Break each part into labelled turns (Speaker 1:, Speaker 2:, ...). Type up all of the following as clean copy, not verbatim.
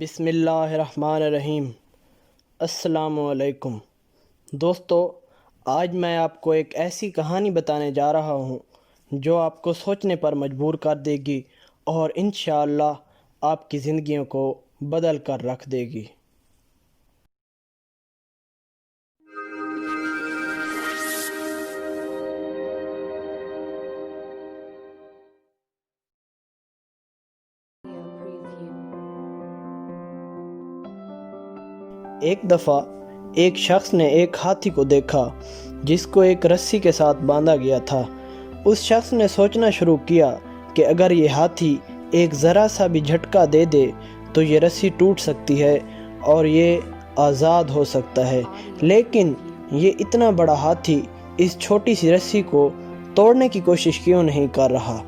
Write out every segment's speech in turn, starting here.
Speaker 1: بسم اللہ الرحمن الرحیم۔ السلام علیکم دوستو، آج میں آپ کو ایک ایسی کہانی بتانے جا رہا ہوں جو آپ کو سوچنے پر مجبور کر دے گی اور انشاءاللہ آپ کی زندگیوں کو بدل کر رکھ دے گی۔ ایک دفعہ ایک شخص نے ایک ہاتھی کو دیکھا جس کو ایک رسی کے ساتھ باندھا گیا تھا۔ اس شخص نے سوچنا شروع کیا کہ اگر یہ ہاتھی ایک ذرا سا بھی جھٹکا دے دے تو یہ رسی ٹوٹ سکتی ہے اور یہ آزاد ہو سکتا ہے، لیکن یہ اتنا بڑا ہاتھی اس چھوٹی سی رسی کو توڑنے کی کوشش کیوں نہیں کر رہا؟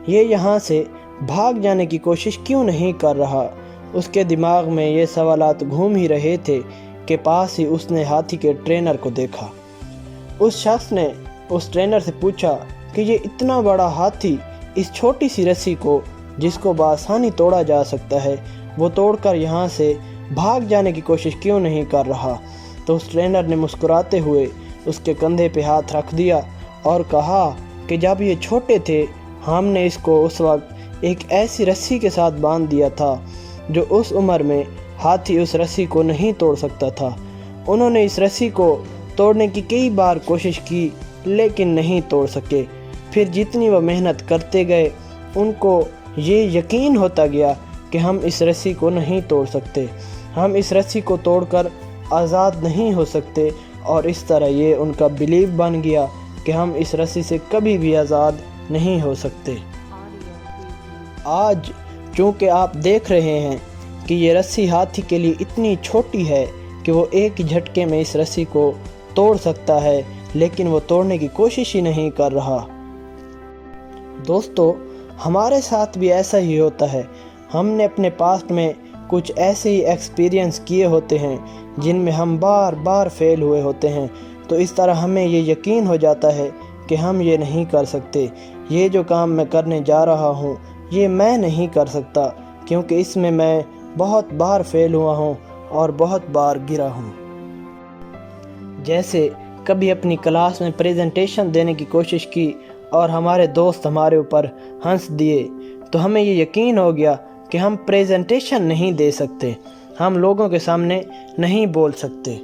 Speaker 1: یہ یہاں سے بھاگ جانے کی کوشش کیوں نہیں کر رہا؟ اس کے دماغ میں یہ سوالات گھوم ہی رہے تھے کہ پاس ہی اس نے ہاتھی کے ٹرینر کو دیکھا۔ اس شخص نے اس ٹرینر سے پوچھا کہ یہ اتنا بڑا ہاتھی اس چھوٹی سی رسی کو جس کو بآسانی توڑا جا سکتا ہے وہ توڑ کر یہاں سے بھاگ جانے کی کوشش کیوں نہیں کر رہا؟ تو اس ٹرینر نے مسکراتے ہوئے اس کے کندھے پہ ہاتھ رکھ دیا اور کہا کہ جب یہ چھوٹے تھے ہم نے اس کو اس وقت ایک ایسی رسی کے ساتھ باندھ دیا تھا جو اس عمر میں ہاتھی اس رسی کو نہیں توڑ سکتا تھا۔ انہوں نے اس رسی کو توڑنے کی کئی بار کوشش کی لیکن نہیں توڑ سکے۔ پھر جتنی وہ محنت کرتے گئے ان کو یہ یقین ہوتا گیا کہ ہم اس رسی کو نہیں توڑ سکتے، ہم اس رسی کو توڑ کر آزاد نہیں ہو سکتے، اور اس طرح یہ ان کا بلیف بن گیا کہ ہم اس رسی سے کبھی بھی آزاد نہیں ہو سکتے۔ آج چونکہ آپ دیکھ رہے ہیں کہ یہ رسی ہاتھی کے لیے اتنی چھوٹی ہے کہ وہ ایک ہی جھٹکے میں اس رسی کو توڑ سکتا ہے، لیکن وہ توڑنے کی کوشش ہی نہیں کر رہا۔ دوستو، ہمارے ساتھ بھی ایسا ہی ہوتا ہے۔ ہم نے اپنے پاسٹ میں کچھ ایسے ہی ایکسپیرینس کیے ہوتے ہیں جن میں ہم بار بار فیل ہوئے ہوتے ہیں، تو اس طرح ہمیں یہ یقین ہو جاتا ہے کہ ہم یہ نہیں کر سکتے، یہ جو کام میں کرنے جا رہا ہوں یہ میں نہیں کر سکتا، کیونکہ اس میں میں بہت بار فیل ہوا ہوں اور بہت بار گرا ہوں۔ جیسے کبھی اپنی کلاس میں پریزنٹیشن دینے کی کوشش کی اور ہمارے دوست ہمارے اوپر ہنس دیے تو ہمیں یہ یقین ہو گیا کہ ہم پریزنٹیشن نہیں دے سکتے، ہم لوگوں کے سامنے نہیں بول سکتے۔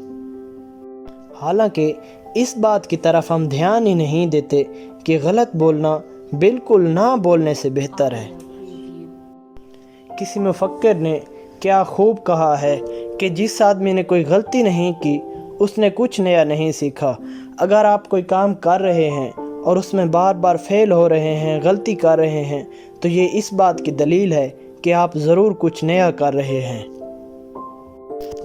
Speaker 1: حالانکہ اس بات کی طرف ہم دھیان ہی نہیں دیتے کہ غلط بولنا بالکل نہ بولنے سے بہتر ہے۔ کسی مفکر نے کیا خوب کہا ہے کہ جس آدمی نے کوئی غلطی نہیں کی اس نے کچھ نیا نہیں سیکھا۔ اگر آپ کوئی کام کر رہے ہیں اور اس میں بار بار فیل ہو رہے ہیں، غلطی کر رہے ہیں، تو یہ اس بات کی دلیل ہے کہ آپ ضرور کچھ نیا کر رہے ہیں۔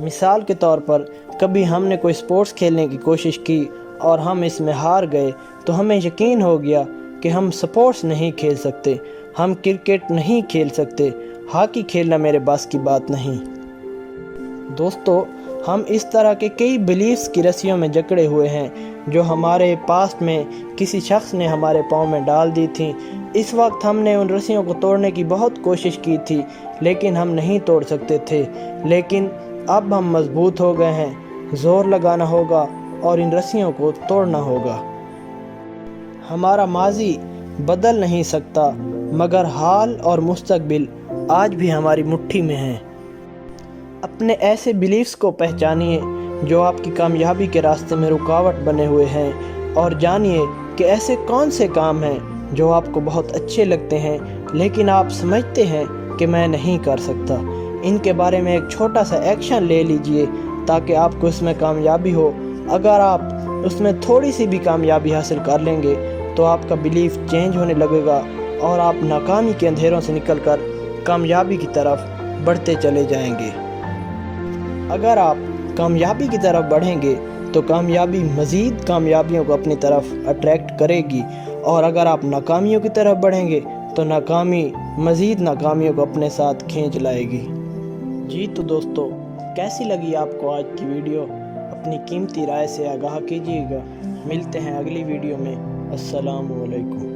Speaker 1: مثال کے طور پر کبھی ہم نے کوئی سپورٹس کھیلنے کی کوشش کی اور ہم اس میں ہار گئے تو ہمیں یقین ہو گیا کہ ہم سپورٹس نہیں کھیل سکتے، ہم کرکٹ نہیں کھیل سکتے، ہاکی کھیلنا میرے بس کی بات نہیں۔ دوستو، ہم اس طرح کے کئی بلیفز کی رسیوں میں جکڑے ہوئے ہیں جو ہمارے پاسٹ میں کسی شخص نے ہمارے پاؤں میں ڈال دی تھیں۔ اس وقت ہم نے ان رسیوں کو توڑنے کی بہت کوشش کی تھی لیکن ہم نہیں توڑ سکتے تھے، لیکن اب ہم مضبوط ہو گئے ہیں، زور لگانا ہوگا اور ان رسیوں کو توڑنا ہوگا۔ ہمارا ماضی بدل نہیں سکتا مگر حال اور مستقبل آج بھی ہماری مٹھی میں ہیں۔ اپنے ایسے بلیفز کو پہچانیے جو آپ کی کامیابی کے راستے میں رکاوٹ بنے ہوئے ہیں، اور جانیے کہ ایسے کون سے کام ہیں جو آپ کو بہت اچھے لگتے ہیں لیکن آپ سمجھتے ہیں کہ میں نہیں کر سکتا۔ ان کے بارے میں ایک چھوٹا سا ایکشن لے لیجئے تاکہ آپ کو اس میں کامیابی ہو۔ اگر آپ اس میں تھوڑی سی بھی کامیابی حاصل کر لیں گے تو آپ کا بلیف چینج ہونے لگے گا اور آپ ناکامی کے اندھیروں سے نکل کر کامیابی کی طرف بڑھتے چلے جائیں گے۔ اگر آپ کامیابی کی طرف بڑھیں گے تو کامیابی مزید کامیابیوں کو اپنی طرف اٹریکٹ کرے گی، اور اگر آپ ناکامیوں کی طرف بڑھیں گے تو ناکامی مزید ناکامیوں کو اپنے ساتھ کھینچ لائے گی۔ جی تو دوستو، کیسی لگی آپ کو آج کی ویڈیو؟ اپنی قیمتی رائے سے آگاہ کیجیے گا۔ ملتے ہیں اگلی ویڈیو میں۔ السلام علیکم۔